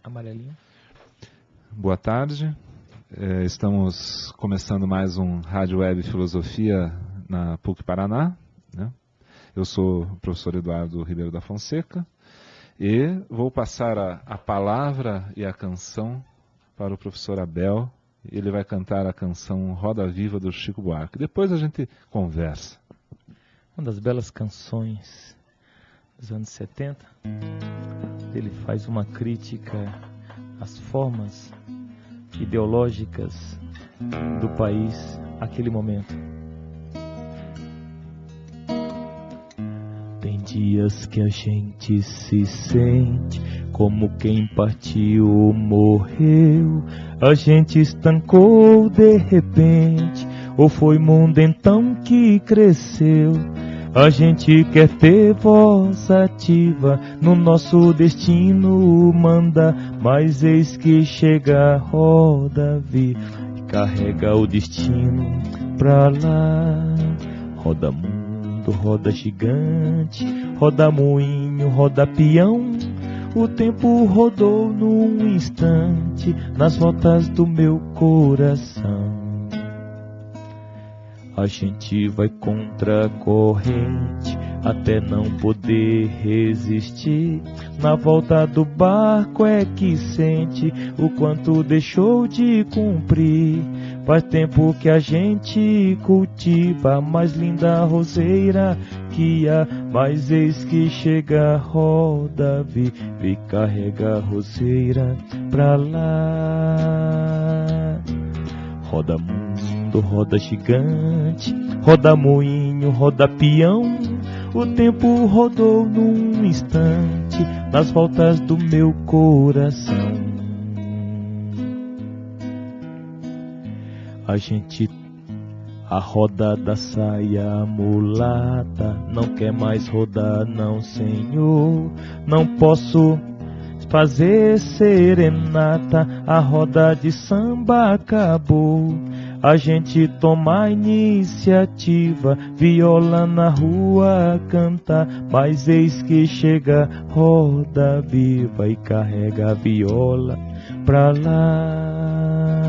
Amarelinho. Boa tarde. Estamos começando mais um Rádio Web Filosofia na PUC Paraná, né? Eu sou o professor Eduardo Ribeiro da Fonseca e vou passar a palavra e a canção para o professor Abel. Ele vai cantar a canção Roda Viva do Chico Buarque. Depois a gente conversa. Uma das belas canções dos anos 70. Ele faz uma crítica às formas ideológicas do país naquele momento. Tem dias que a gente se sente como quem partiu ou morreu. A gente estancou de repente, ou foi mundo então que cresceu. A gente quer ter voz ativa, no nosso destino manda, mas eis que chega a roda viva e carrega o destino pra lá. Roda mundo, roda gigante, roda moinho, roda peão. O tempo rodou num instante nas voltas do meu coração. A gente vai contra a corrente até não poder resistir. Na volta do barco é que sente o quanto deixou de cumprir. Faz tempo que a gente cultiva a mais linda roseira que há, mas eis que chega a roda viva e carrega a roseira pra lá. Roda mundo, roda gigante, roda moinho, roda peão. O tempo rodou num instante nas voltas do meu coração. A roda da saia mulata não quer mais rodar, não, senhor. Não posso fazer serenata, a roda de samba acabou. A gente toma a iniciativa, viola na rua cantar, mas eis que chega roda viva e carrega a viola pra lá.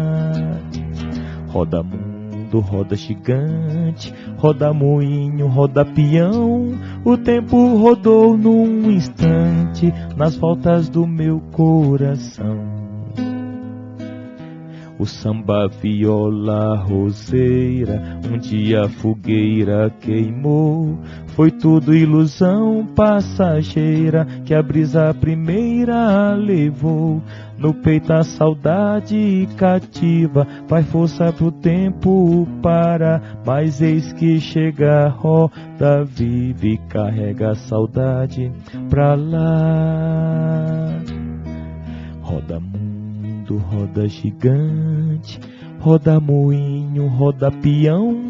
Roda mundo, roda gigante, roda moinho, roda peão. O tempo rodou num instante nas voltas do meu coração. O samba, viola, roseira, um dia a fogueira queimou. Foi tudo ilusão passageira que a brisa primeira levou. No peito a saudade cativa, faz força pro tempo parar, mas eis que chega a roda viva e carrega a saudade pra lá. Roda mundo, roda gigante, roda moinho, roda peão.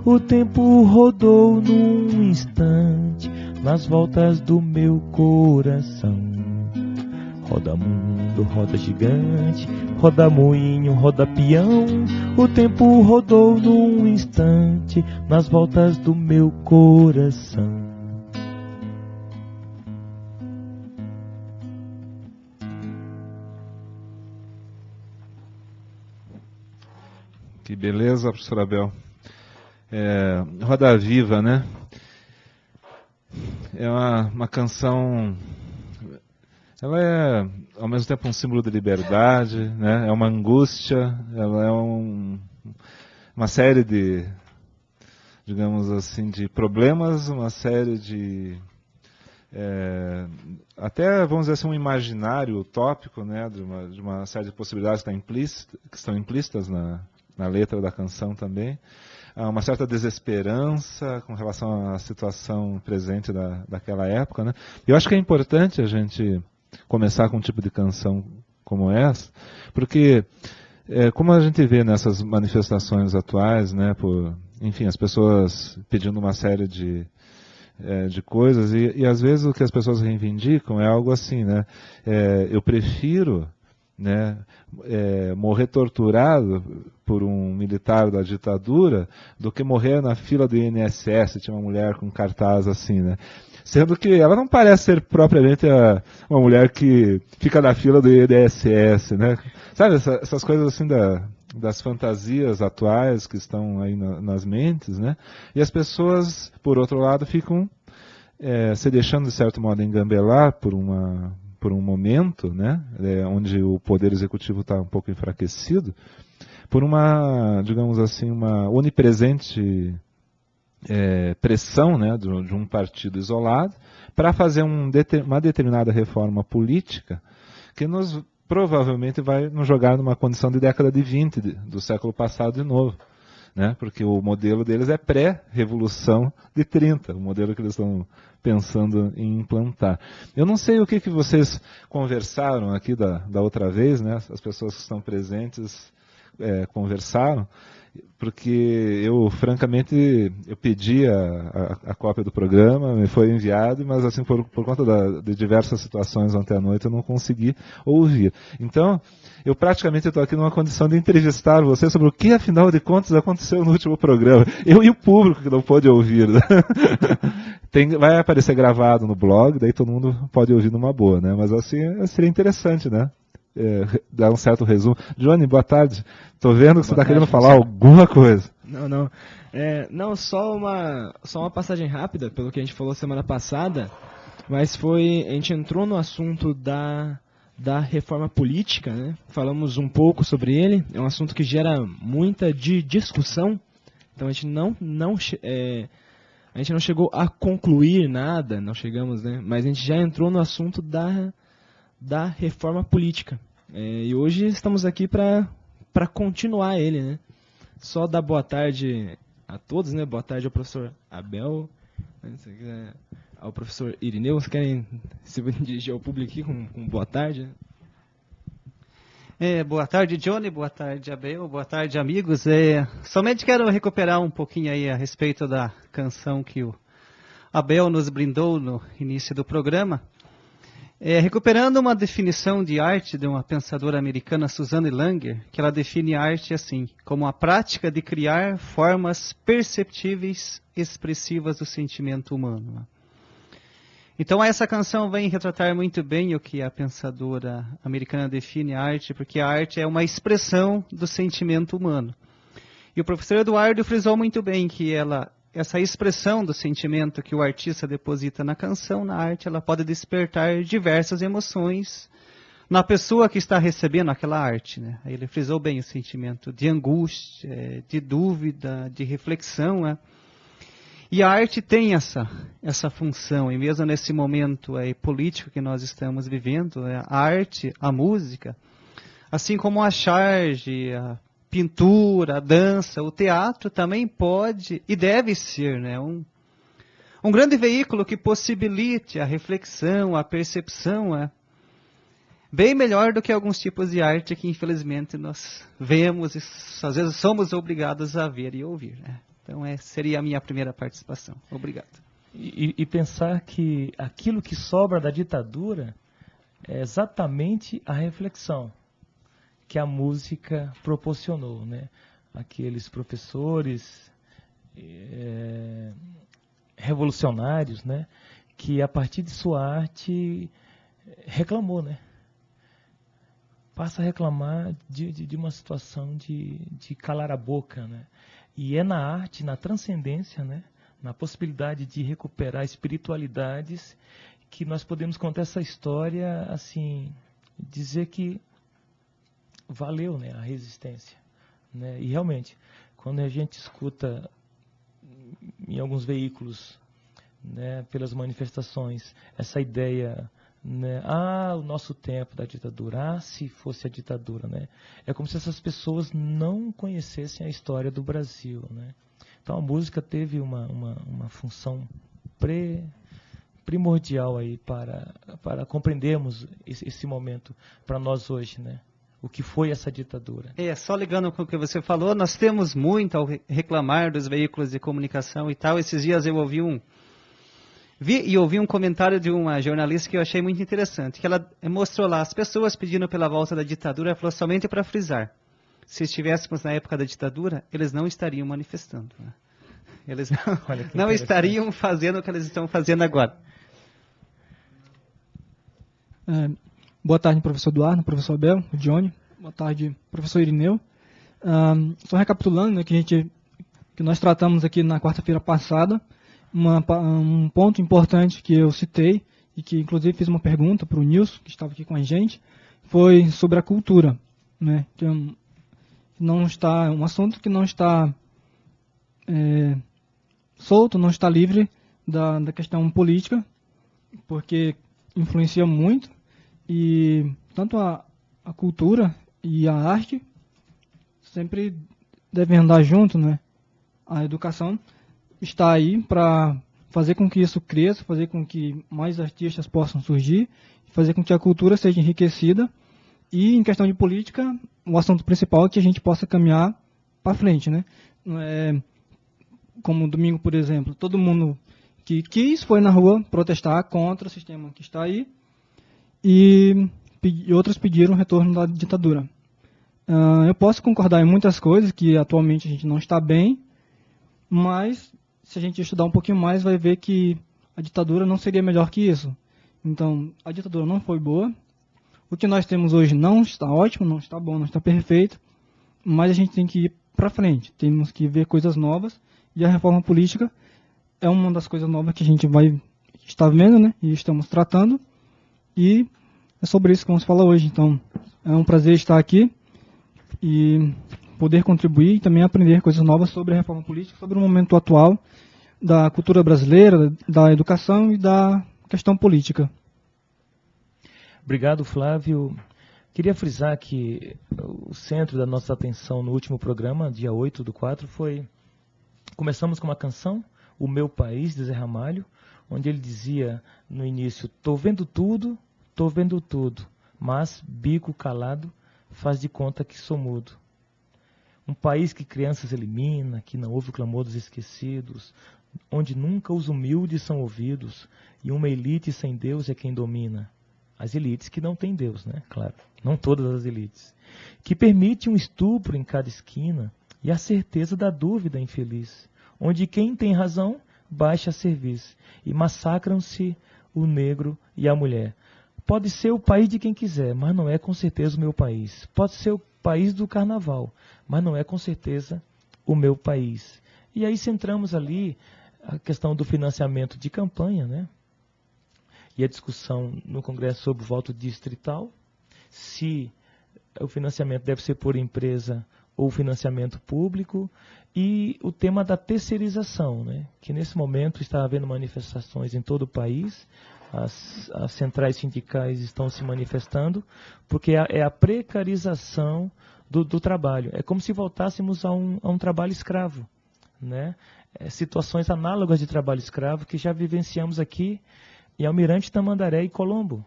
O tempo rodou num instante nas voltas do meu coração. Roda mundo, roda gigante, roda moinho, roda peão. O tempo rodou num instante nas voltas do meu coração. Que beleza, professor Abel. Roda Viva, né? É uma canção. Ela é, ao mesmo tempo, um símbolo de liberdade, né? É uma angústia, ela é uma série de, digamos assim, de problemas, uma série de... até, vamos dizer assim, um imaginário utópico, né? De uma série de possibilidades que estão implícitas na letra da canção também. Há uma certa desesperança com relação à situação presente daquela época, né? E eu acho que é importante a gente começar com um tipo de canção como essa, porque como a gente vê nessas manifestações atuais, né, enfim, as pessoas pedindo uma série de coisas, e às vezes o que as pessoas reivindicam é algo assim, né, eu prefiro, né, morrer torturado por um militar da ditadura do que morrer na fila do INSS. Tinha uma mulher com cartaz assim, né? Sendo que ela não parece ser propriamente uma mulher que fica na fila do INSS, né? Sabe, essas coisas assim das fantasias atuais que estão aí nas mentes, né? E as pessoas, por outro lado, ficam se deixando, de certo modo, engambelar por um momento, né? Onde o poder executivo está um pouco enfraquecido, por uma, digamos assim, uma onipresente pressão, né, de um partido isolado para fazer uma determinada reforma política que provavelmente vai nos jogar numa condição de década de 20 do século passado de novo, né, porque o modelo deles é pré-revolução de 30, o modelo que eles estão pensando em implantar. Eu não sei o que vocês conversaram aqui da outra vez, né, as pessoas que estão presentes conversaram, porque eu, francamente, eu pedi a cópia do programa, me foi enviado, mas assim, por conta de diversas situações ontem à noite, eu não consegui ouvir. Então, eu praticamente estou aqui numa condição de entrevistar você sobre o que, afinal de contas, aconteceu no último programa. Eu e o público que não pôde ouvir. Né? Vai aparecer gravado no blog, daí todo mundo pode ouvir numa boa, né? Mas assim, seria interessante, né? Dar um certo resumo. Johnny, boa tarde. Estou vendo que você está querendo falar alguma coisa. Não. Não, só uma passagem rápida, pelo que a gente falou semana passada, mas a gente entrou no assunto da reforma política, né? Falamos um pouco sobre ele, é um assunto que gera muita discussão, então a gente não chegou a concluir nada, não chegamos, né? Mas a gente já entrou no assunto da reforma política. E hoje estamos aqui para continuar ele, né? Só dar boa tarde a todos, né? Boa tarde ao professor Abel, ao professor Irineu. Vocês querem se dirigir ao público aqui com boa tarde? Boa tarde, Johnny. Boa tarde, Abel. Boa tarde, amigos. Somente quero recuperar um pouquinho aí a respeito da canção que o Abel nos brindou no início do programa. Recuperando uma definição de arte de uma pensadora americana, Suzanne Langer, que ela define a arte assim, como a prática de criar formas perceptíveis, expressivas do sentimento humano. Então essa canção vem retratar muito bem o que a pensadora americana define a arte, porque a arte é uma expressão do sentimento humano. E o professor Eduardo frisou muito bem que essa expressão do sentimento que o artista deposita na canção, na arte, ela pode despertar diversas emoções na pessoa que está recebendo aquela arte, né? Ele frisou bem o sentimento de angústia, de dúvida, de reflexão, né? E a arte tem essa função, e mesmo nesse momento político que nós estamos vivendo, a arte, a música, assim como a charge, a pintura, a dança, o teatro também pode e deve ser, né, um grande veículo que possibilite a reflexão, a percepção, bem melhor do que alguns tipos de arte que infelizmente nós vemos e às vezes somos obrigados a ver e ouvir, né? Então seria a minha primeira participação. Obrigado. E pensar que aquilo que sobra da ditadura é exatamente a reflexão que a música proporcionou, né? Aqueles professores revolucionários, né? Que a partir de sua arte reclamou, né? Passa a reclamar de uma situação de calar a boca, né? E é na arte, na transcendência, né? Na possibilidade de recuperar espiritualidades que nós podemos contar essa história, assim, dizer que valeu, né, a resistência, né? E realmente, quando a gente escuta em alguns veículos, né, pelas manifestações, essa ideia, né, o nosso tempo da ditadura, se fosse a ditadura, né? É como se essas pessoas não conhecessem a história do Brasil, né? Então a música teve uma função primordial aí para compreendermos esse momento para nós hoje, né? O que foi essa ditadura. Só ligando com o que você falou, nós temos muito ao reclamar dos veículos de comunicação e tal. Esses dias eu ouvi um comentário de uma jornalista que eu achei muito interessante, que ela mostrou lá as pessoas pedindo pela volta da ditadura, ela falou somente para frisar. Se estivéssemos na época da ditadura, eles não estariam manifestando. Né? Eles não estariam fazendo o que eles estão fazendo agora. Boa tarde, professor Eduardo, professor Abel, Johnny. Boa tarde, professor Irineu. Só recapitulando, né, que nós tratamos aqui na quarta-feira passada, um ponto importante que eu citei, e que inclusive fiz uma pergunta para o Nilson, que estava aqui com a gente, foi sobre a cultura, né, que não está, um assunto que não está solto, não está livre da questão política, porque influencia muito, e tanto a cultura e a arte sempre devem andar junto, né? A educação está aí para fazer com que isso cresça, fazer com que mais artistas possam surgir, fazer com que a cultura seja enriquecida, e em questão de política, o assunto principal é que a gente possa caminhar para frente, né? Como domingo, por exemplo, todo mundo que quis foi na rua protestar contra o sistema que está aí, e outros pediram o retorno da ditadura. Eu posso concordar em muitas coisas, que atualmente a gente não está bem, mas se a gente estudar um pouquinho mais, vai ver que a ditadura não seria melhor que isso. Então, a ditadura não foi boa. O que nós temos hoje não está ótimo, não está bom, não está perfeito, mas a gente tem que ir para frente, temos que ver coisas novas, e a reforma política é uma das coisas novas que a gente vai estar vendo, né, e estamos tratando, e é sobre isso que vamos falar hoje. Então, é um prazer estar aqui e poder contribuir e também aprender coisas novas sobre a reforma política, sobre o momento atual da cultura brasileira, da educação e da questão política. Obrigado, Flávio. Queria frisar que o centro da nossa atenção no último programa, dia 8/4, foi... Começamos com uma canção, O Meu País, de Zé Ramalho, onde ele dizia no início: tô vendo tudo, mas bico calado faz de conta que sou mudo. Um país que crianças elimina, que não ouve o clamor dos esquecidos, onde nunca os humildes são ouvidos, e uma elite sem Deus é quem domina. As elites que não têm Deus, né? Claro, não todas as elites. Que permite um estupro em cada esquina e a certeza da dúvida infeliz, onde quem tem razão baixa a cerviz e massacram-se o negro e a mulher. Pode ser o país de quem quiser, mas não é com certeza o meu país. Pode ser o país do carnaval, mas não é com certeza o meu país. E aí centramos ali a questão do financiamento de campanha, né? E a discussão no Congresso sobre o voto distrital, se o financiamento deve ser por empresa ou financiamento público, e o tema da terceirização, né? Que nesse momento está havendo manifestações em todo o país, as centrais sindicais estão se manifestando, porque é a precarização do trabalho. É como se voltássemos a um trabalho escravo, né? Situações análogas de trabalho escravo que já vivenciamos aqui em Almirante Tamandaré e Colombo.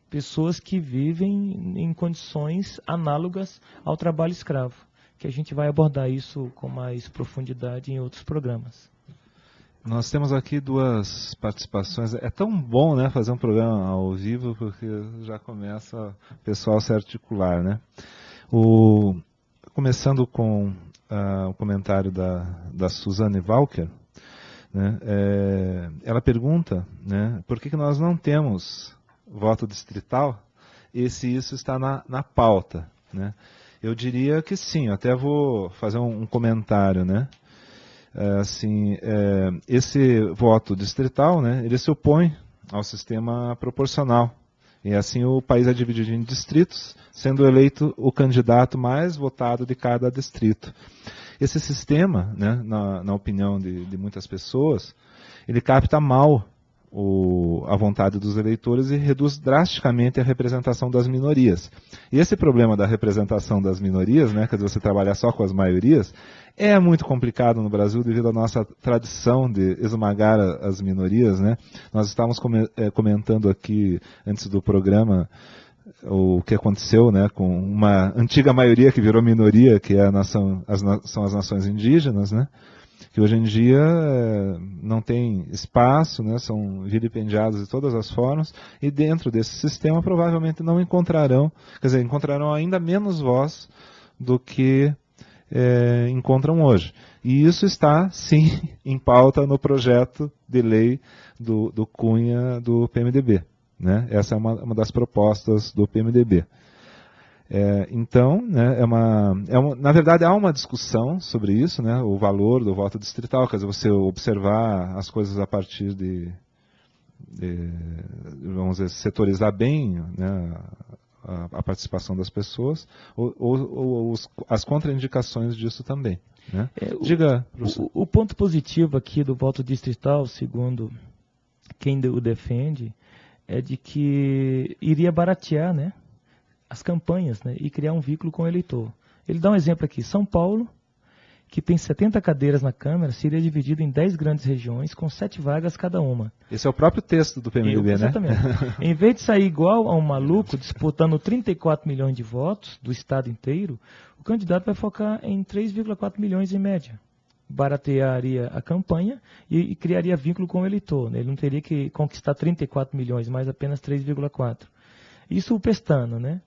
Pessoas que vivem em condições análogas ao trabalho escravo, que a gente vai abordar isso com mais profundidade em outros programas. Nós temos aqui duas participações. É tão bom, né, fazer um programa ao vivo, porque já começa o pessoal a se articular, né? Começando com o comentário da Suzane Walker, né, ela pergunta, né, por que nós não temos voto distrital e se isso está na pauta, né? Eu diria que sim, até vou fazer um comentário, né? Esse voto distrital, né, ele se opõe ao sistema proporcional. E assim o país é dividido em distritos, sendo eleito o candidato mais votado de cada distrito. Esse sistema, né, na opinião de muitas pessoas, ele capta mal a vontade dos eleitores e reduz drasticamente a representação das minorias. E esse problema da representação das minorias, né, quer dizer, você trabalhar só com as maiorias, é muito complicado no Brasil devido à nossa tradição de esmagar as minorias, né? Nós estávamos comentando aqui, antes do programa, o que aconteceu, né, com uma antiga maioria que virou minoria, que é são as nações indígenas, né? Que hoje em dia não tem espaço, né, são vilipendiados de todas as formas, e dentro desse sistema provavelmente não encontrarão, quer dizer, encontrarão ainda menos voz do que encontram hoje. E isso está, sim, em pauta no projeto de lei do Cunha, do PMDB. né? Essa é uma das propostas do PMDB. Então, né, na verdade, há uma discussão sobre isso, né, o valor do voto distrital, quer dizer, você observar as coisas a partir de vamos dizer, setorizar bem, né, a participação das pessoas, ou as contraindicações disso também. Né? Diga, professor. O ponto positivo aqui do voto distrital, segundo quem o defende, é de que iria baratear, né, as campanhas, né, e criar um vínculo com o eleitor. Ele dá um exemplo aqui. São Paulo, que tem 70 cadeiras na Câmara, seria dividido em 10 grandes regiões, com 7 vagas cada uma. Esse é o próprio texto do PMDB, né? Exatamente. Em vez de sair igual a um maluco disputando 34 milhões de votos do estado inteiro, o candidato vai focar em 3,4 milhões em média. Baratearia a campanha e criaria vínculo com o eleitor, né? Ele não teria que conquistar 34 milhões, mas apenas 3,4. Isso o pestana, né?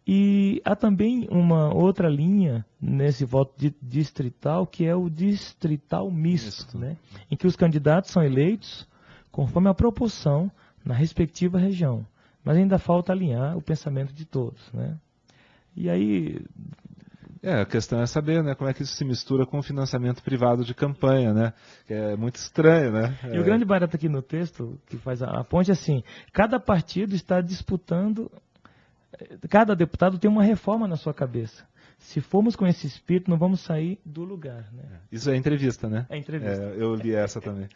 E há também uma outra linha nesse voto distrital, que é o distrital misto, né? Em que os candidatos são eleitos conforme a proporção na respectiva região. Mas ainda falta alinhar o pensamento de todos, né? E aí... a questão é saber, né, como é que isso se mistura com o financiamento privado de campanha, né? Que é muito estranho, né? E o grande barato aqui no texto, que faz a ponte, é assim, cada partido está disputando... Cada deputado tem uma reforma na sua cabeça. Se formos com esse espírito, não vamos sair do lugar. Né? Isso é entrevista, né? É entrevista. Eu li essa também.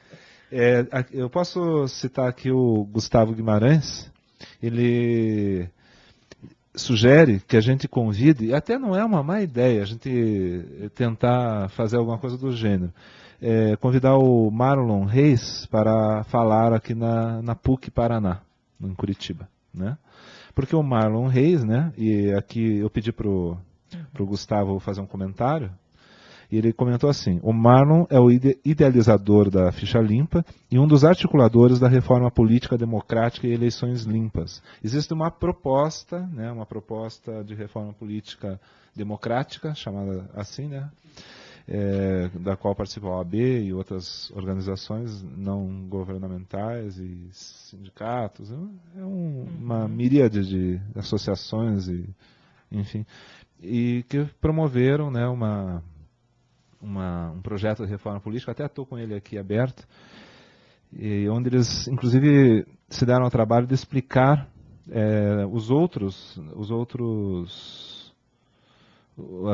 Eu posso citar aqui o Gustavo Guimarães. Ele sugere que a gente convide, e até não é uma má ideia a gente tentar fazer alguma coisa do gênero, convidar o Marlon Reis para falar aqui na PUC Paraná, em Curitiba, né? Porque o Marlon Reis, né, e aqui eu pedi para o Gustavo fazer um comentário, e ele comentou assim: o Marlon é o idealizador da ficha limpa e um dos articuladores da reforma política democrática e eleições limpas. Existe uma proposta, né, uma proposta de reforma política democrática, chamada assim, né, da qual participa a OAB e outras organizações não governamentais e sindicatos. Uma miríade de associações, enfim, e que promoveram, né, um projeto de reforma política. Até estou com ele aqui aberto, e onde eles, inclusive, se deram ao trabalho de explicar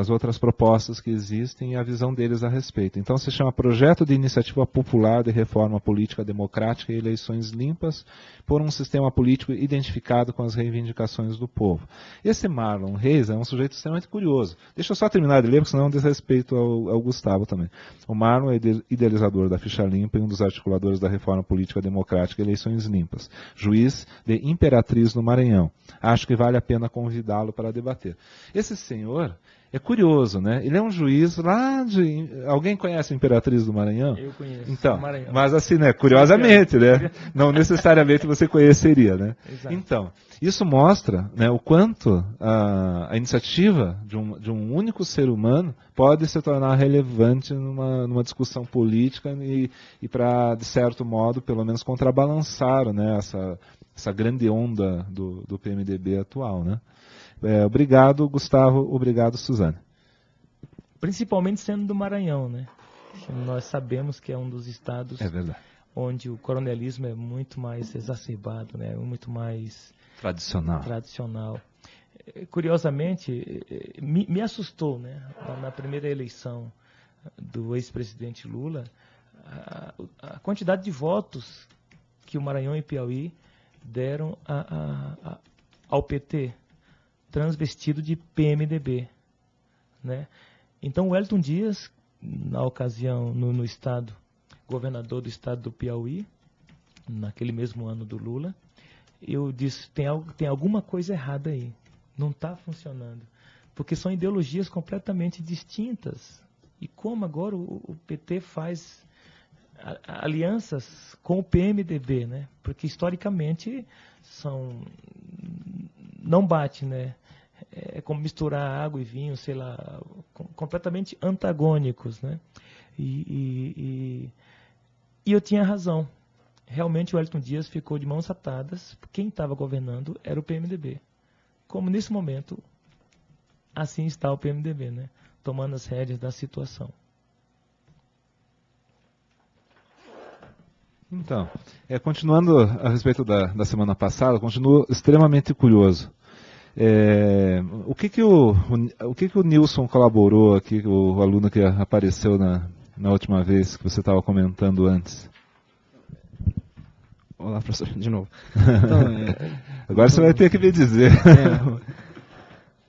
as outras propostas que existem e a visão deles a respeito. Então se chama Projeto de Iniciativa Popular de Reforma Política Democrática e Eleições Limpas por um sistema político identificado com as reivindicações do povo. Esse Marlon Reis é um sujeito extremamente curioso. Deixa eu só terminar de ler, porque senão é um desrespeito ao Gustavo também. O Marlon é idealizador da ficha limpa e um dos articuladores da Reforma Política Democrática e Eleições Limpas. Juiz de Imperatriz no Maranhão. Acho que vale a pena convidá-lo para debater. Esse senhor é curioso, né? Ele é um juiz lá de... Alguém conhece a Imperatriz do Maranhão? Eu conheço. Então, Maranhão. mas assim, né? Curiosamente, né? Não necessariamente você conheceria, né? Exato. Então, isso mostra, né, o quanto a iniciativa de um único ser humano pode se tornar relevante numa discussão política e para, de certo modo, pelo menos contrabalançar, né, essa grande onda do PMDB atual, né? Obrigado, Gustavo. Obrigado, Suzane. Principalmente sendo do Maranhão, né? Nós sabemos que é um dos estados onde o coronelismo é muito mais exacerbado, né? Muito mais tradicional. Curiosamente, me assustou, né? Na primeira eleição do ex-presidente Lula, a quantidade de votos que o Maranhão e Piauí deram ao PT, transvestido de PMDB, né? Então o Wellington Dias, na ocasião, no estado, governador do estado do Piauí, naquele mesmo ano do Lula, eu disse, tem alguma coisa errada aí, não está funcionando, porque são ideologias completamente distintas. E como agora o PT faz alianças com o PMDB, né? Porque historicamente não bate, né? É como misturar água e vinho, sei lá, completamente antagônicos, né? E eu tinha razão. realmente o Wellington Dias ficou de mãos atadas. Quem estava governando era o PMDB. Como nesse momento, assim está o PMDB, né? Tomando as rédeas da situação. Então, continuando a respeito da semana passada, continuo extremamente curioso. O que o Nilson colaborou aqui, o aluno que apareceu na última vez que você estava comentando antes? Olá, professor, de novo. Então, agora você vai ter que me dizer.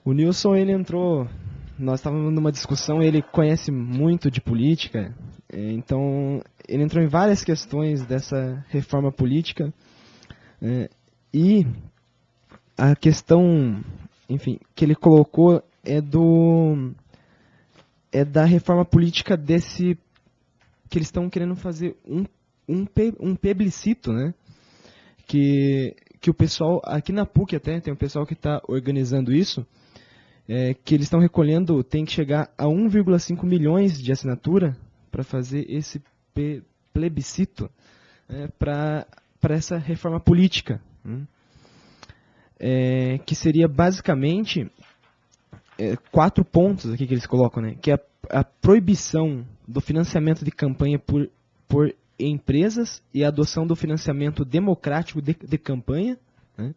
O Nilson, ele entrou, nós estávamos numa discussão, ele conhece muito de política, então ele entrou em várias questões dessa reforma política, e a questão, enfim, que ele colocou é da reforma política desse, que eles estão querendo fazer um plebiscito, né? Que o pessoal, aqui na PUC até, tem um pessoal que está organizando isso, que eles estão recolhendo, tem que chegar a 1,5 milhões de assinatura para fazer esse plebiscito para essa reforma política. Que seria basicamente 4 pontos aqui que eles colocam, né? Que é a proibição do financiamento de campanha por empresas e a adoção do financiamento democrático de campanha, né?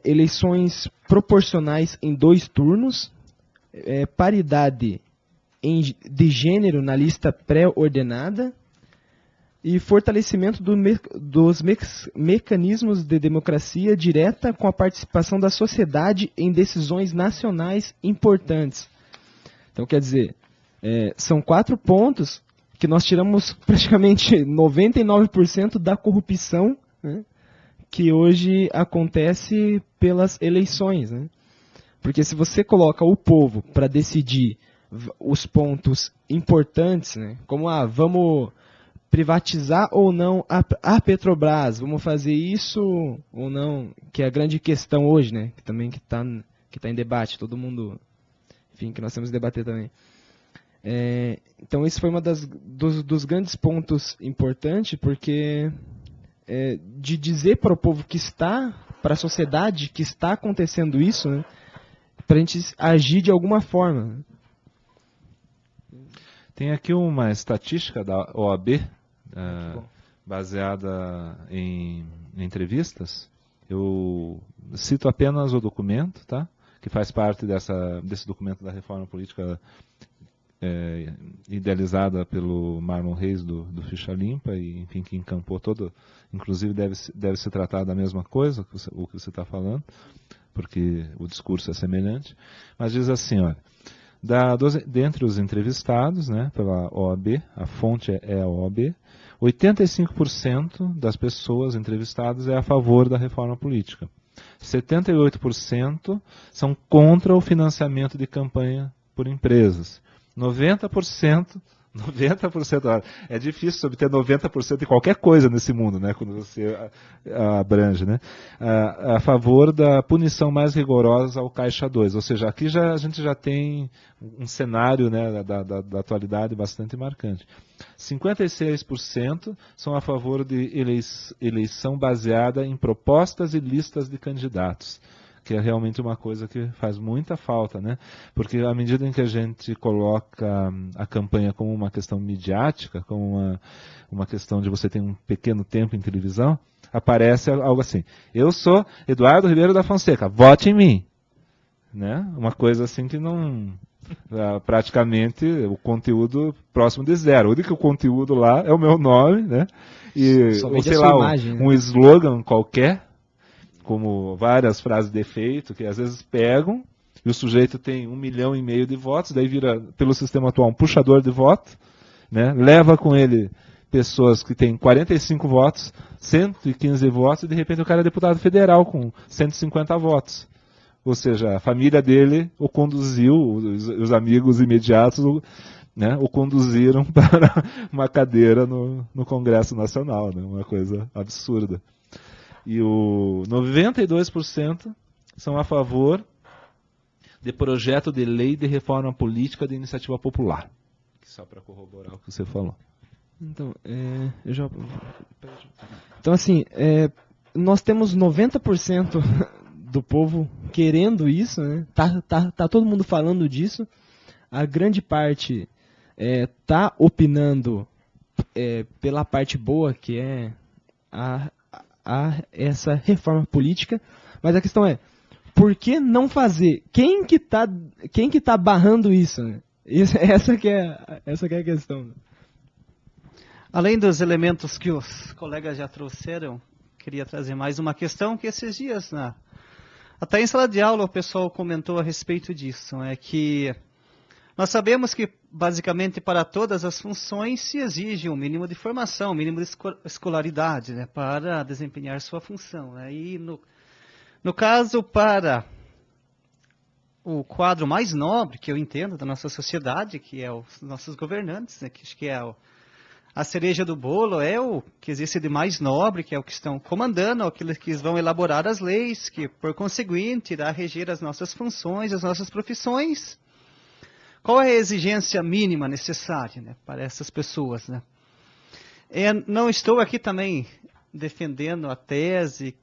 Eleições proporcionais em 2 turnos, paridade de gênero na lista pré-ordenada e fortalecimento dos mecanismos de democracia direta com a participação da sociedade em decisões nacionais importantes. Então, quer dizer, são 4 pontos que nós tiramos praticamente 99% da corrupção, né, que hoje acontece pelas eleições, né? Porque se você coloca o povo para decidir os pontos importantes, né, como vamos privatizar ou não a Petrobras, vamos fazer isso ou não, que é a grande questão hoje, né, que também que tá em debate, todo mundo, enfim, que nós temos que debater também. Então esse foi um dos grandes pontos importantes, porque de dizer para o povo que está, para a sociedade que está acontecendo isso, né, para a gente agir de alguma forma. Tem aqui uma estatística da OAB, baseada em entrevistas. Eu cito apenas o documento, tá? Que faz parte desse documento da reforma política idealizada pelo Marlon Reis do Ficha Limpa, e enfim, que encampou todo, inclusive deve se tratar da mesma coisa, o que você está falando, porque o discurso é semelhante, mas diz assim, olha, dentre os entrevistados, né, pela OAB, a fonte é a OAB, 85% das pessoas entrevistadas é a favor da reforma política. 78% são contra o financiamento de campanha por empresas. 90%, é difícil obter 90% de qualquer coisa nesse mundo, né, quando você abrange, né, a favor da punição mais rigorosa ao Caixa 2, ou seja, aqui a gente já tem um cenário, né, da atualidade bastante marcante. 56% são a favor de eleição baseada em propostas e listas de candidatos, que é realmente uma coisa que faz muita falta, né? Porque à medida em que a gente coloca a campanha como uma questão midiática, como uma questão de você ter um pequeno tempo em televisão, aparece algo assim: eu sou Eduardo Ribeiro da Fonseca, vote em mim, né? Uma coisa assim que não, praticamente o conteúdo próximo de zero. O único conteúdo lá é o meu nome, né? E sei lá, imagem, um slogan qualquer, como várias frases de efeito, que às vezes pegam, e o sujeito tem 1,5 milhão de votos, daí vira, pelo sistema atual, um puxador de voto, né? Leva com ele pessoas que têm 45 votos, 115 votos, e de repente o cara é deputado federal com 150 votos. Ou seja, a família dele o conduziu, os amigos imediatos, né, o conduziram para uma cadeira no Congresso Nacional, né? Uma coisa absurda. E o 92% são a favor de projeto de lei de reforma política de iniciativa popular. Só para corroborar o que você falou. Então, Então, assim, nós temos 90% do povo querendo isso, né? Tá todo mundo falando disso. A grande parte tá opinando pela parte boa, que é essa reforma política. Mas a questão é, por que não fazer? Quem que tá barrando isso, né? Essa que é a questão. Além dos elementos que os colegas já trouxeram, queria trazer mais uma questão que esses dias, até em sala de aula, o pessoal comentou a respeito disso, que nós sabemos que, basicamente, para todas as funções se exige um mínimo de formação, um mínimo de escolaridade, para desempenhar sua função. E, no caso, para o quadro mais nobre, que eu entendo, da nossa sociedade, que é os nossos governantes, que acho que é a cereja do bolo, é o que existe de mais nobre, que é o que estão comandando, aqueles que vão elaborar as leis, que, por conseguinte, irá reger as nossas funções, as nossas profissões. Qual é a exigência mínima necessária, para essas pessoas? Não estou aqui também defendendo a tese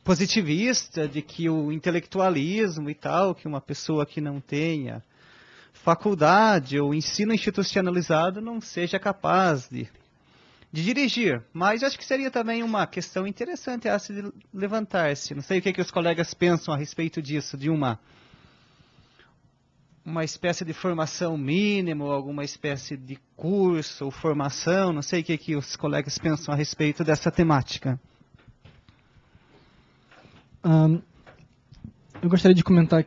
positivista de que o intelectualismo e tal, que uma pessoa que não tenha faculdade ou ensino institucionalizado não seja capaz de dirigir. Mas acho que seria também uma questão interessante a se levantar-se. Não sei o que os colegas pensam a respeito disso, de uma espécie de formação mínima, ou alguma espécie de curso ou formação. Não sei o que os colegas pensam a respeito dessa temática. Eu gostaria de comentar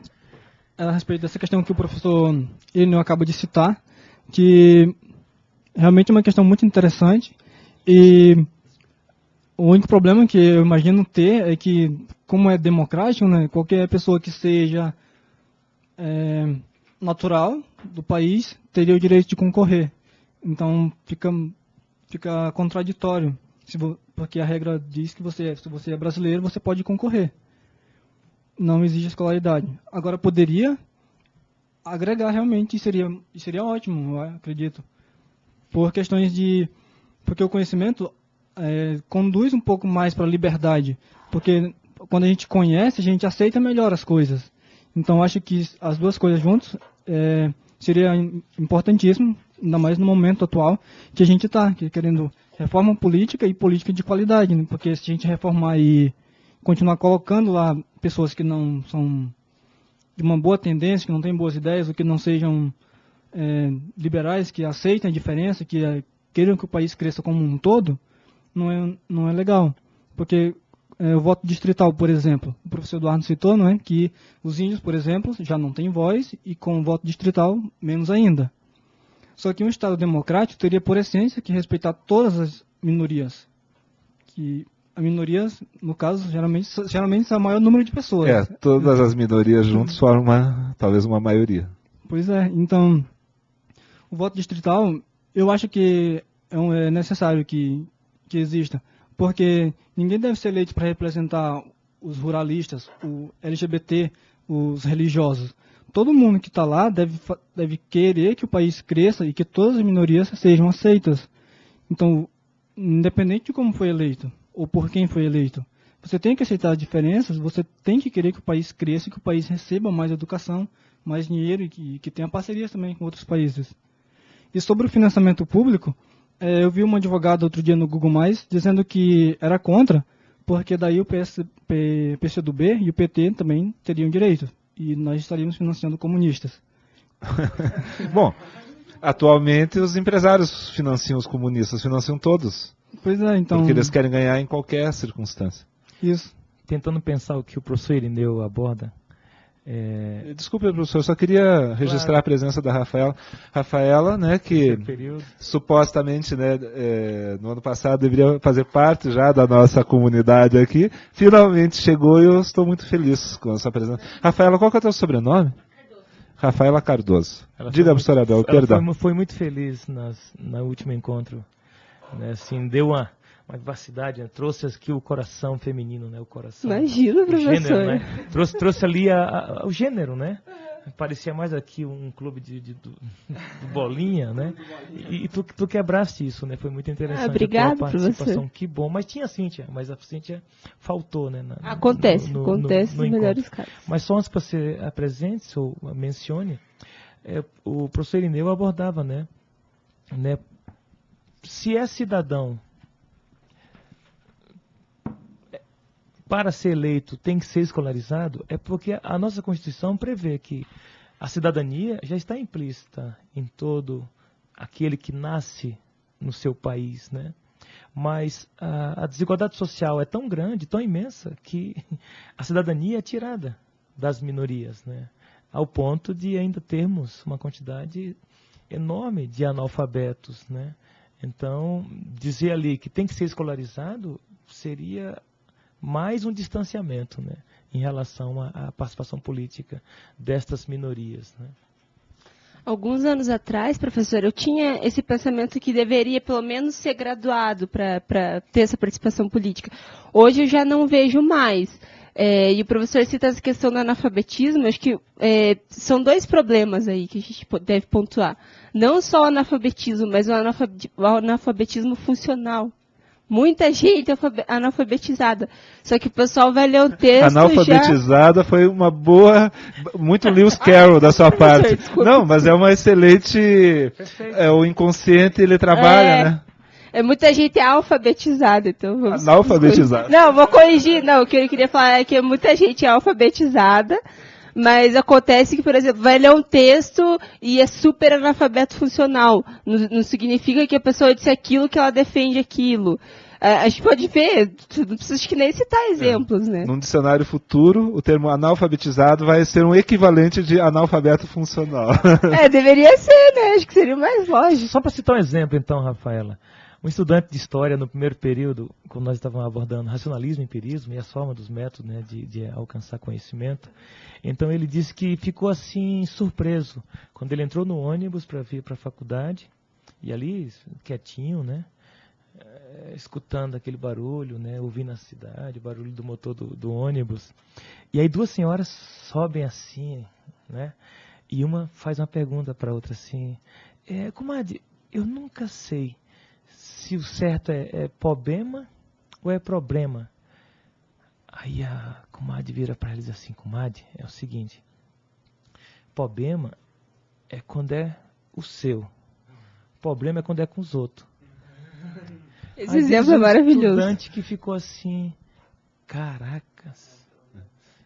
a respeito dessa questão que o professor Enio acaba de citar, que realmente é uma questão muito interessante, e o único problema que eu imagino ter é que, como é democrático, qualquer pessoa que seja natural do país teria o direito de concorrer. Então fica contraditório, porque a regra diz que se você é brasileiro, você pode concorrer. Não exige escolaridade. Agora, poderia agregar realmente, e seria ótimo, eu acredito. Por questões porque o conhecimento conduz um pouco mais para a liberdade. Porque quando a gente conhece, a gente aceita melhor as coisas. Então, acho que as duas coisas juntas seria importantíssimo, ainda mais no momento atual que a gente está, querendo reforma política e política de qualidade. Porque se a gente reformar e continuar colocando lá pessoas que não são de uma boa tendência, que não têm boas ideias, ou que não sejam liberais, que aceitem a diferença, que queiram que o país cresça como um todo, não é legal. Porque o voto distrital, por exemplo, o professor Eduardo citou, que os índios, por exemplo, já não têm voz, e com o voto distrital, menos ainda. Só que um Estado democrático teria, por essência, que respeitar todas as minorias, que as minorias, no caso, geralmente é o maior número de pessoas. Todas as minorias juntos formam talvez uma maioria. Pois é, então, o voto distrital, eu acho que é necessário que exista, porque ninguém deve ser eleito para representar os ruralistas, o LGBT, os religiosos. Todo mundo que está lá deve querer que o país cresça e que todas as minorias sejam aceitas. Então, independente de como foi eleito, ou por quem foi eleito, você tem que aceitar as diferenças, você tem que querer que o país cresça, que o país receba mais educação, mais dinheiro, e que tenha parcerias também com outros países. E sobre o financiamento público, eu vi uma advogada outro dia no Google+, dizendo que era contra, porque daí o PCdoB e o PT também teriam direito, e nós estaríamos financiando comunistas. Bom, atualmente os empresários financiam os comunistas, financiam todos. Pois é, então... Porque eles querem ganhar em qualquer circunstância. Isso. Tentando pensar o que o professor Irineu aborda. Desculpe, professor, eu só queria registrar a presença da Rafaela. Rafaela, que supostamente, no ano passado deveria fazer parte já da nossa comunidade aqui. Finalmente chegou e eu estou muito feliz com a sua presença. Rafaela, qual que é o teu sobrenome? Rafaela Cardoso. Diga, professora Abel, perdão. Ela foi muito feliz no último encontro. Assim, deu uma vivacidade, trouxe aqui o coração feminino, o coração. Imagina, professor. Gênero, trouxe ali o gênero, parecia mais aqui um clube do bolinha, né? E tu quebraste isso, né? Foi muito interessante. Obrigado a tua por participação. você. Que bom. Mas tinha a Cíntia, mas a Cíntia faltou, né? Acontece no nos melhores encontro. casos. Mas só antes que você apresente ou mencione, o professor Irineu abordava, né? Se é cidadão, para ser eleito tem que ser escolarizado, é porque a nossa Constituição prevê que a cidadania já está implícita em todo aquele que nasce no seu país, né? Mas a desigualdade social é tão grande, tão imensa, que a cidadania é tirada das minorias, né? Ao ponto de ainda termos uma quantidade enorme de analfabetos, né? Então, dizer ali que tem que ser escolarizado seria mais um distanciamento, né, em relação à participação política destas minorias, né? Alguns anos atrás, professor, eu tinha esse pensamento que deveria pelo menos ser graduado para ter essa participação política. Hoje eu já não vejo mais. E o professor cita essa questão do analfabetismo, acho que são dois problemas aí que a gente deve pontuar. Não só o analfabetismo, mas o analfabetismo funcional. Muita gente analfabetizada. Só que o pessoal vai ler o texto analfabetizada foi uma boa, muito Lewis Carroll da sua parte. Não, mas é uma excelente, o inconsciente ele trabalha, né? Muita gente é alfabetizada, então vamos... Analfabetizada. Não, vou corrigir. Não, o que eu queria falar é que muita gente é alfabetizada, mas acontece que, por exemplo, vai ler um texto e é super analfabeto funcional. Não significa que a pessoa disse aquilo que ela defende aquilo. A gente pode ver, não precisa que nem citar exemplos, né? Num dicionário futuro, o termo analfabetizado vai ser um equivalente de analfabeto funcional. Deveria ser, né? Acho que seria mais lógico. Só para citar um exemplo, então, Rafaela. Um estudante de história, no primeiro período, quando nós estávamos abordando racionalismo e empirismo e as formas dos métodos, né, de alcançar conhecimento, então ele disse que ficou assim surpreso quando ele entrou no ônibus para vir para a faculdade, e ali, quietinho, né, escutando aquele barulho, né, ouvindo a cidade, o barulho do motor do ônibus. E aí duas senhoras sobem assim, né, e uma faz uma pergunta para a outra assim, comadre, eu nunca sei se o certo é problema ou é problema. Aí a comadre vira para eles assim, comadre, é o seguinte, problema é quando é o seu, problema é quando é com os outros. Esse exemplo é maravilhoso. Um estudante que ficou assim, caracas.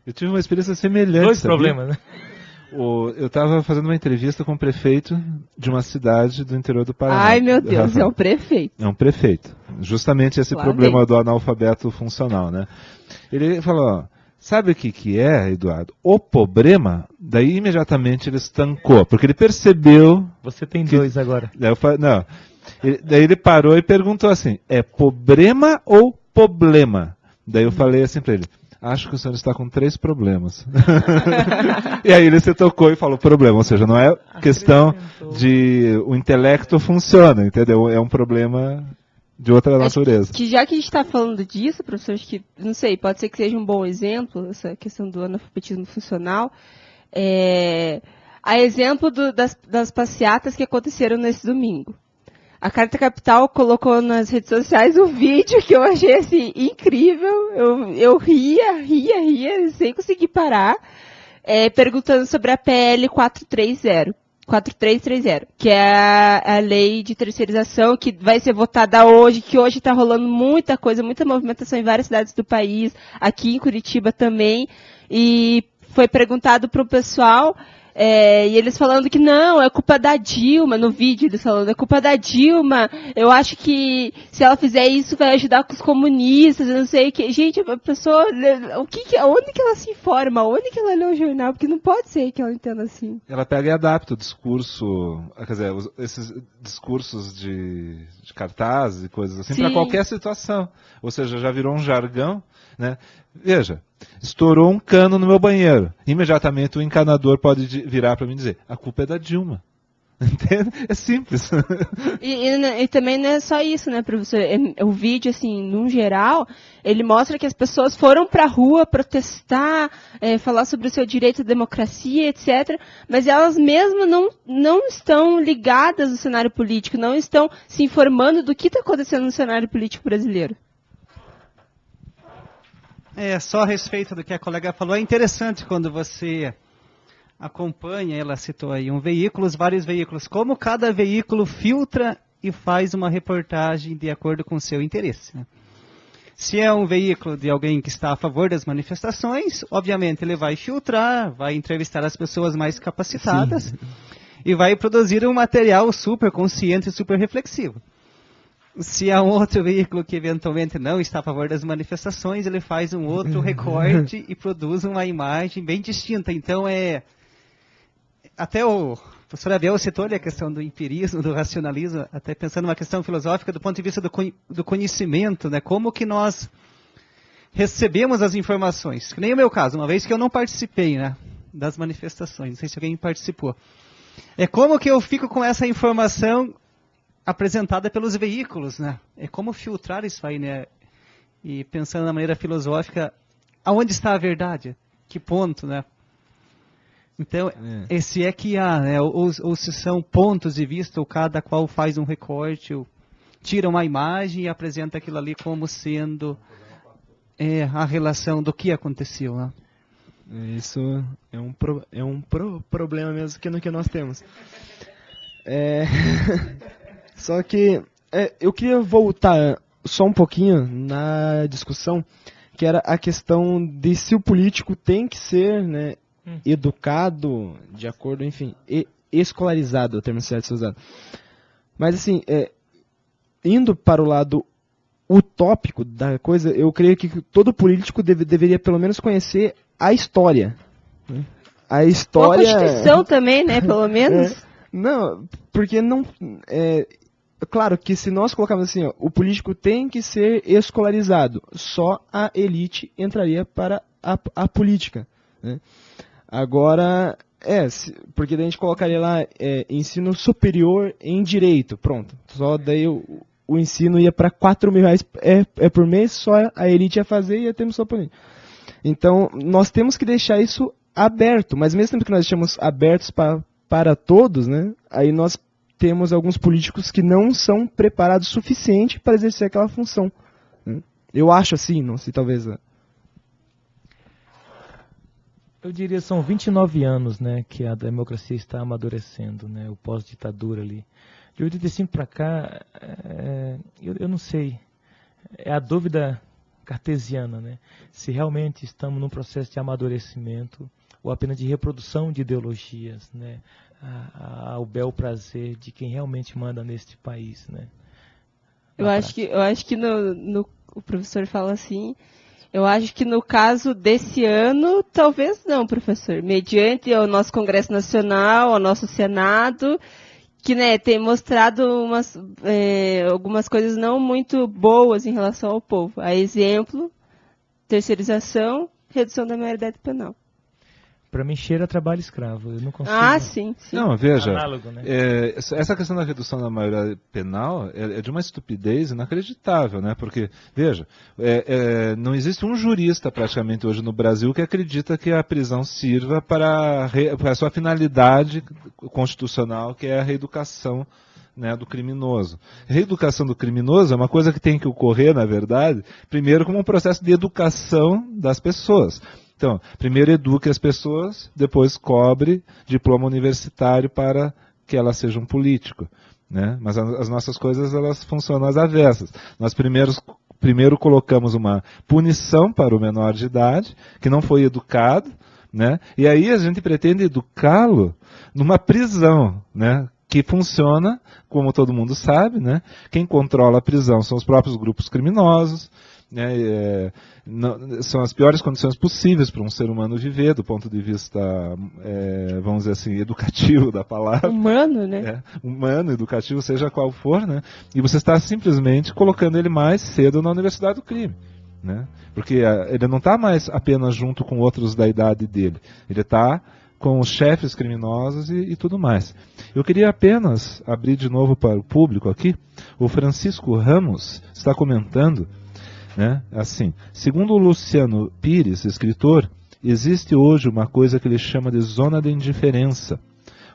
Eu tive uma experiência semelhante. Dois problemas, né? Eu estava fazendo uma entrevista com o prefeito de uma cidade do interior do Paraná. Ai, meu Deus, é um prefeito. É um prefeito. Justamente esse problema do analfabeto funcional, né? Ele falou, sabe o que é, Eduardo? O problema, daí imediatamente ele estancou, porque ele percebeu... Você tem dois agora. Daí ele parou e perguntou assim, é problema ou problema? Daí eu falei assim para ele, acho que o senhor está com 3 problemas. E aí ele se tocou e falou problema, ou seja, não é questão de o intelecto funciona, entendeu? É um problema de outra natureza. Que já que a gente está falando disso, professor, acho que, não sei, pode ser que seja um bom exemplo, essa questão do analfabetismo funcional. A exemplo das passeatas que aconteceram nesse domingo. A Carta Capital colocou nas redes sociais um vídeo que eu achei assim, incrível. Eu ria, sem conseguir parar, perguntando sobre a PL 4330, que é a lei de terceirização que vai ser votada hoje, que hoje está rolando muita coisa, muita movimentação em várias cidades do país, aqui em Curitiba também, e foi perguntado para o pessoal... e eles falando que não, é culpa da Dilma, no vídeo eles falando, é culpa da Dilma, eu acho que se ela fizer isso vai ajudar com os comunistas, eu não sei o que. Gente, a pessoa, onde que ela se informa, onde que ela lê o jornal, porque não pode ser que ela entenda assim. Ela pega e adapta o discurso, quer dizer, esses discursos de cartazes e coisas assim, para qualquer situação, ou seja, já virou um jargão, né? Veja, estourou um cano no meu banheiro. Imediatamente o encanador pode virar para mim e dizer, a culpa é da Dilma. Entende? É simples. E também não é só isso, né, professor? O vídeo, assim, num geral, ele mostra que as pessoas foram pra rua protestar, falar sobre o seu direito à democracia, etc. Mas elas mesmas não estão ligadas ao cenário político, não estão se informando do que está acontecendo no cenário político brasileiro. Só a respeito do que a colega falou, é interessante quando você acompanha, ela citou aí vários veículos, como cada veículo filtra e faz uma reportagem de acordo com o seu interesse, né? Se é um veículo de alguém que está a favor das manifestações, obviamente ele vai filtrar, vai entrevistar as pessoas mais capacitadas. Sim. E vai produzir um material super consciente e super reflexivo. Se há um outro veículo que eventualmente não está a favor das manifestações, ele faz um outro recorte e produz uma imagem bem distinta. Então, até o professor Abel citou ali a questão do empirismo, do racionalismo, até pensando numa questão filosófica do ponto de vista do conhecimento, né? Como que nós recebemos as informações. Que nem o meu caso, uma vez que eu não participei, né, das manifestações, não sei se alguém participou. Como que eu fico com essa informação apresentada pelos veículos, né? Como filtrar isso aí, né? E pensando na maneira filosófica, aonde está a verdade? Que ponto, né? Então, esse que há, né? Ou se são pontos de vista, ou cada qual faz um recorte, ou tira uma imagem e apresenta aquilo ali como sendo a relação do que aconteceu, né? Isso é um problema mesmo que nós temos. Só que eu queria voltar só um pouquinho na discussão, que era a questão de se o político tem que ser, né, educado, de acordo, enfim, escolarizado, é o termo certo a ser usado. Mas assim, indo para o lado utópico da coisa, eu creio que todo político deveria pelo menos conhecer a história. Né? A história... A Constituição também, né, pelo menos. Não, porque não... Claro que se nós colocarmos assim, o político tem que ser escolarizado, só a elite entraria para a política. Né? Agora, porque daí a gente colocaria lá ensino superior em direito, pronto. Só daí o ensino ia para R$4.000 por mês, só a elite ia fazer e ia ter só política. Então, nós temos que deixar isso aberto, mas mesmo tempo que nós deixamos abertos para todos, né, aí nós temos alguns políticos que não são preparados o suficiente para exercer aquela função. Né? Eu acho assim, não sei, talvez... Eu diria que são 29 anos, né, que a democracia está amadurecendo, né, o pós-ditadura ali. De 85 para cá, eu não sei, é a dúvida cartesiana, né, se realmente estamos num processo de amadurecimento ou apenas de reprodução de ideologias, né, ao bel prazer de quem realmente manda neste país, né. Eu acho que o professor fala assim. Eu acho que no caso desse ano, talvez não, professor. Mediante o nosso Congresso Nacional, o nosso Senado, que, né, tem mostrado algumas coisas não muito boas em relação ao povo. A exemplo, terceirização, redução da maioridade penal. Para mim cheira trabalho escravo, eu não consigo... Sim. Não, veja, análogo, né? Essa questão da redução da maioridade penal é de uma estupidez inacreditável, né? Porque, veja, não existe um jurista praticamente hoje no Brasil que acredita que a prisão sirva para a sua finalidade constitucional, que é a reeducação, né, do criminoso. Reeducação do criminoso é uma coisa que tem que ocorrer, na verdade, primeiro como um processo de educação das pessoas. Então, primeiro eduque as pessoas, depois cobre diploma universitário para que elas sejam político, né? Mas as nossas coisas, elas funcionam às avessas. Nós primeiro colocamos uma punição para o menor de idade, que não foi educado, né? E aí a gente pretende educá-lo numa prisão, né? Que funciona, como todo mundo sabe, né? Quem controla a prisão são os próprios grupos criminosos, né? São as piores condições possíveis para um ser humano viver, do ponto de vista, vamos dizer assim, educativo da palavra. Humano, né? Humano, educativo, seja qual for, né? E você está simplesmente colocando ele mais cedo na universidade do crime, né? Porque ele não está mais apenas junto com outros da idade dele, ele está com os chefes criminosos e tudo mais. Eu queria apenas abrir de novo para o público aqui. O Francisco Ramos está comentando, né, assim, segundo o Luciano Pires, escritor, existe hoje uma coisa que ele chama de zona de indiferença,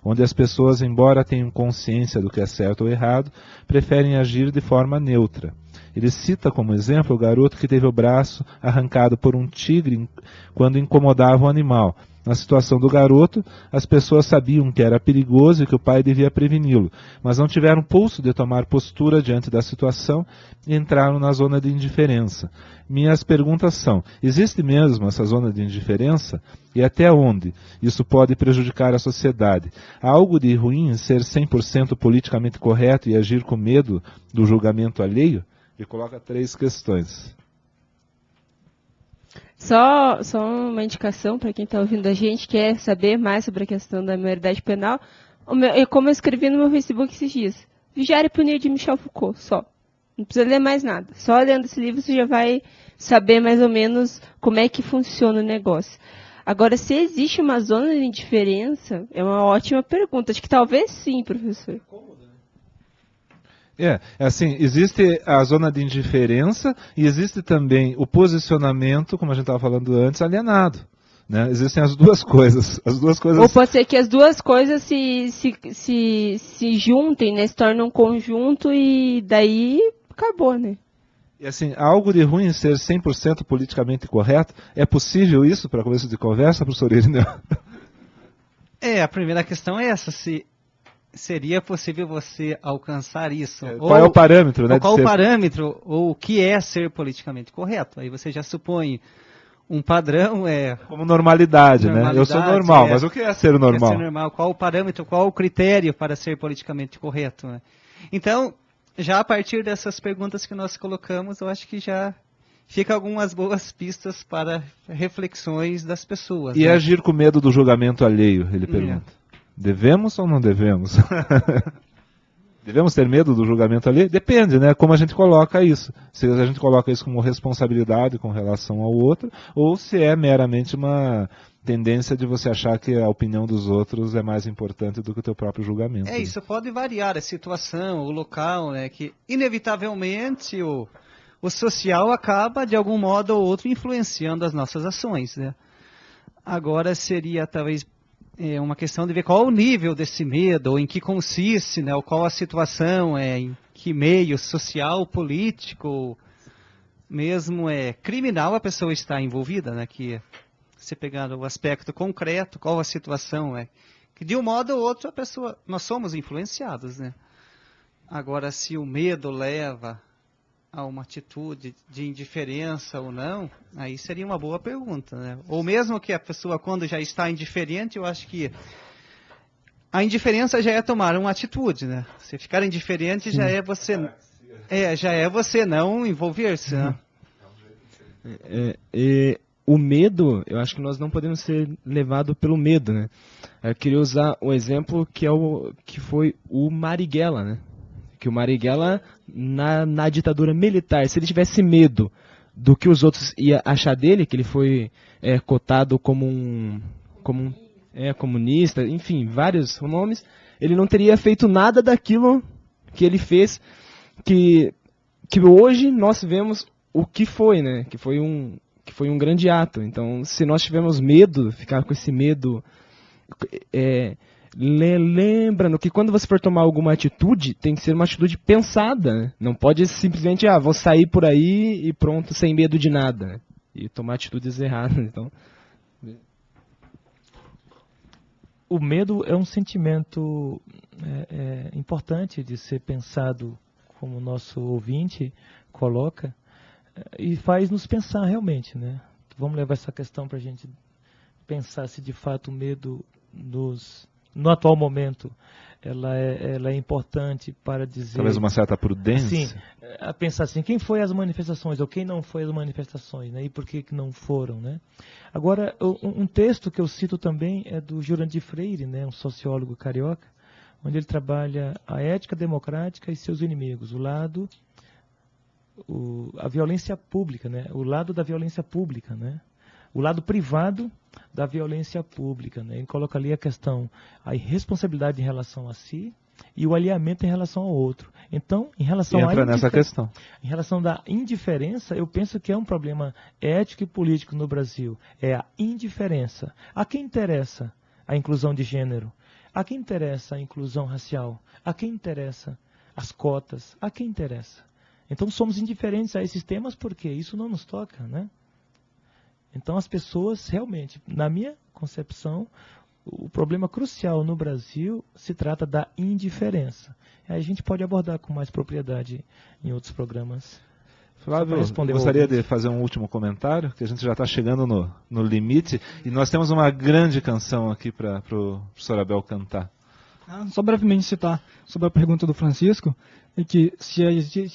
onde as pessoas, embora tenham consciência do que é certo ou errado, preferem agir de forma neutra. Ele cita como exemplo o garoto que teve o braço arrancado por um tigre quando incomodava um animal. Na situação do garoto, as pessoas sabiam que era perigoso e que o pai devia preveni-lo, mas não tiveram pulso de tomar postura diante da situação e entraram na zona de indiferença. Minhas perguntas são: existe mesmo essa zona de indiferença? E até onde isso pode prejudicar a sociedade? Há algo de ruim em ser 100% politicamente correto e agir com medo do julgamento alheio? Ele coloca 3 questões. Só uma indicação para quem está ouvindo a gente, quer saber mais sobre a questão da maioridade penal, como eu escrevi no meu Facebook esses dias. Vigiar e Punir de Michel Foucault, só. Não precisa ler mais nada. Só lendo esse livro você já vai saber mais ou menos como é que funciona o negócio. Agora, se existe uma zona de indiferença, é uma ótima pergunta. Acho que talvez sim, professor. Assim, existe a zona de indiferença e existe também o posicionamento, como a gente estava falando antes, alienado. Né? Existem as duas coisas. Ou pode ser que as duas coisas se juntem, né? Se tornam um conjunto e daí acabou, né? E assim, há algo de ruim em ser 100% politicamente correto? É possível isso para começo de conversa, professor Irineu? A primeira questão é essa, se seria possível você alcançar isso. Qual é o parâmetro, né? Qual o parâmetro, ou o que é ser politicamente correto? Aí você já supõe um padrão, como normalidade, né? Eu sou normal, mas o que é ser normal? É ser normal? Qual o parâmetro, qual o critério para ser politicamente correto? Né? Então, já a partir dessas perguntas que nós colocamos, eu acho que já fica algumas boas pistas para reflexões das pessoas. E né? agir com medo do julgamento alheio, ele pergunta. Devemos ou não devemos? Devemos ter medo do julgamento alheio? Depende, né? Como a gente coloca isso. Se a gente coloca isso como responsabilidade com relação ao outro, ou se é meramente uma tendência de você achar que a opinião dos outros é mais importante do que o teu próprio julgamento. Isso pode variar a situação, o local, né? Que inevitavelmente o social acaba, de algum modo ou outro, influenciando as nossas ações, né? Agora seria talvez uma questão de ver qual o nível desse medo, ou em que consiste, né, ou qual a situação, em que meio social, político, mesmo criminal a pessoa está envolvida, né, que você pegar o aspecto concreto, qual a situação que de um modo ou outro nós somos influenciados, né. Agora, se o medo leva a uma atitude de indiferença ou não, aí seria uma boa pergunta, né? Ou mesmo que a pessoa, quando já está indiferente, eu acho que a indiferença já é tomar uma atitude, né? Se ficar indiferente, já é você não envolver-se, né? O medo, eu acho que nós não podemos ser levados pelo medo, né? Eu queria usar um exemplo que foi o Marighella, né? Que o Marighella, na ditadura militar, se ele tivesse medo do que os outros iam achar dele, que ele foi cotado como um comunista, enfim, vários nomes, ele não teria feito nada daquilo que ele fez, que hoje nós vemos o que foi, né? Que foi um grande ato. Então, se nós tivermos medo, ficar com esse medo... Lembrando que quando você for tomar alguma atitude, tem que ser uma atitude pensada, né? Não pode simplesmente, vou sair por aí e pronto, sem medo de nada, né? E tomar atitudes erradas. Então... O medo é um sentimento importante de ser pensado, como o nosso ouvinte coloca, e faz nos pensar realmente, né? Vamos levar essa questão para a gente pensar se de fato o medo no atual momento, ela é importante para dizer... Talvez uma certa prudência. Sim, a pensar assim, quem foi as manifestações ou quem não foi as manifestações, né? E por que não foram, né? Agora, um texto que eu cito também é do Jurandir Freire, né? Um sociólogo carioca, onde ele trabalha a ética democrática e seus inimigos, a violência pública, né? O lado da violência pública, né? O lado privado da violência pública, né? Ele coloca ali a questão, a irresponsabilidade em relação a si e o alinhamento em relação ao outro. Então, em relação Entra nessa questão. Em relação da indiferença, eu penso que é um problema ético e político no Brasil. É a indiferença. A quem interessa a inclusão de gênero? A quem interessa a inclusão racial? A quem interessa as cotas? A quem interessa? Então somos indiferentes a esses temas porque isso não nos toca, né? Então as pessoas realmente, na minha concepção, o problema crucial no Brasil se trata da indiferença. Aí a gente pode abordar com mais propriedade em outros programas. Flávio, eu gostaria de fazer um último comentário, que a gente já está chegando no limite, e nós temos uma grande canção aqui para o professor Abel cantar. Só brevemente citar sobre a pergunta do Francisco, é que se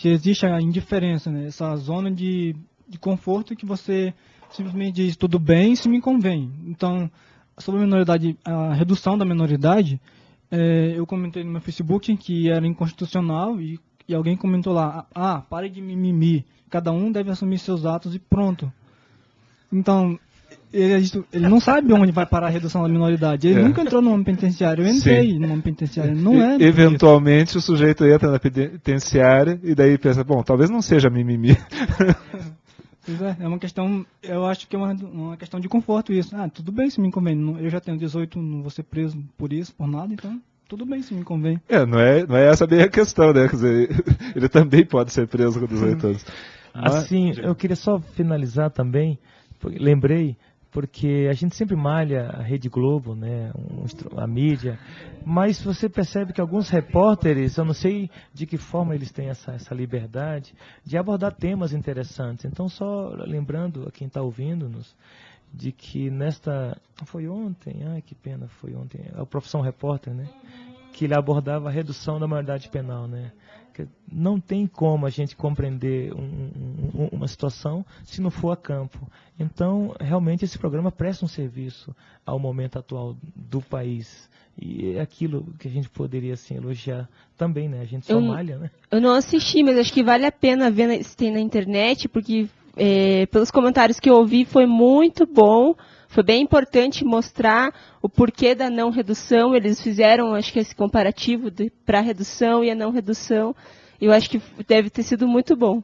existe a indiferença, né, essa zona de conforto que você simplesmente diz tudo bem, isso me convém. Então, sobre a minoridade, a redução da minoridade, eu comentei no meu Facebook que era inconstitucional e alguém comentou lá, pare de mimimi, cada um deve assumir seus atos e pronto. Então, ele não sabe onde vai parar a redução da minoridade. Ele nunca entrou no homem penitenciário. Eu entrei no homem penitenciário. Não é. Eventualmente o sujeito entra na penitenciária e daí pensa, bom, talvez não seja mimimi. Pois é uma questão, eu acho que é uma questão de conforto isso. Tudo bem se me convém. Eu já tenho 18, não vou ser preso por isso, por nada, então tudo bem se me convém. Não é essa bem a questão, né? Quer dizer, ele também pode ser preso com 18 anos. Assim, eu queria só finalizar também, lembrei, porque a gente sempre malha a Rede Globo, né, a mídia, mas você percebe que alguns repórteres, eu não sei de que forma eles têm essa liberdade de abordar temas interessantes. Então, só lembrando a quem está ouvindo-nos, de que foi ontem, que pena, foi ontem, a Profissão Repórter, né, que ele abordava a redução da maioridade penal, né. Não tem como a gente compreender uma situação se não for a campo. Então, realmente, esse programa presta um serviço ao momento atual do país. E é aquilo que a gente poderia assim, elogiar também, né? A gente só malha, né? Eu não assisti, mas acho que vale a pena ver se tem na internet, porque pelos comentários que eu ouvi foi muito bom. Foi bem importante mostrar o porquê da não redução. Eles fizeram, acho que, esse comparativo para a redução e a não redução. Eu acho que deve ter sido muito bom.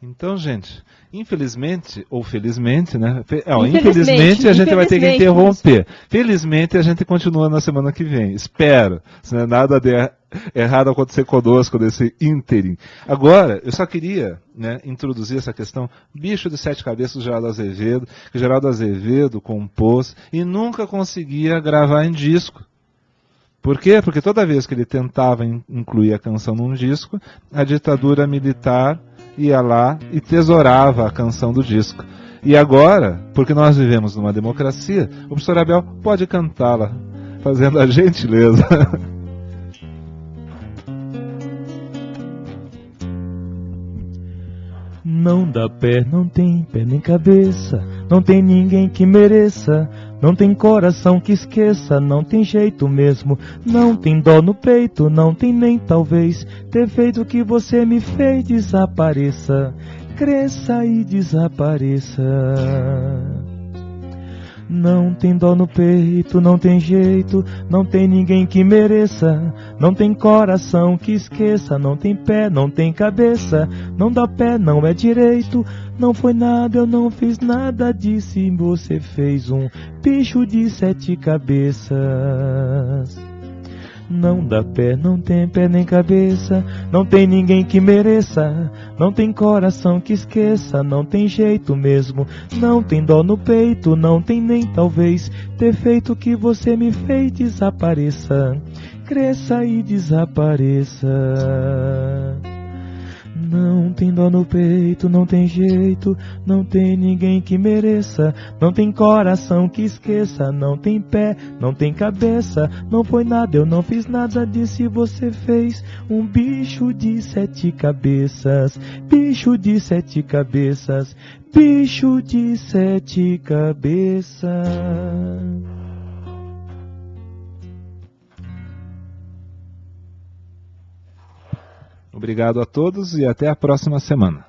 Então, gente, infelizmente, ou felizmente, né? Infelizmente a gente vai ter que interromper. Felizmente a gente continua na semana que vem. Espero. Se não é nada de errado acontecer conosco nesse ínterim. Agora, eu só queria, né, introduzir essa questão. Bicho de Sete Cabeças do Geraldo Azevedo, que Geraldo Azevedo compôs e nunca conseguia gravar em disco. Por quê? Porque toda vez que ele tentava incluir a canção num disco, a ditadura militar ia lá e tesourava a canção do disco. E agora, porque nós vivemos numa democracia, o professor Abel pode cantá-la, fazendo a gentileza. Não dá pé, não tem pé nem cabeça, não tem ninguém que mereça, não tem coração que esqueça, não tem jeito mesmo, não tem dó no peito, não tem nem talvez ter feito o que você me fez, desapareça, cresça e desapareça. Não tem dó no peito, não tem jeito, não tem ninguém que mereça, não tem coração que esqueça, não tem pé, não tem cabeça, não dá pé, não é direito, não foi nada, eu não fiz nada disso e você fez um bicho de sete cabeças. Não dá pé, não tem pé nem cabeça, não tem ninguém que mereça, não tem coração que esqueça, não tem jeito mesmo, não tem dó no peito, não tem nem talvez ter feito o que você me fez, desapareça, cresça e desapareça. Não tem dó no peito, não tem jeito, não tem ninguém que mereça, não tem coração que esqueça, não tem pé, não tem cabeça, não foi nada, eu não fiz nada disso e você fez um bicho de sete cabeças, bicho de sete cabeças, bicho de sete cabeças. Obrigado a todos e até a próxima semana.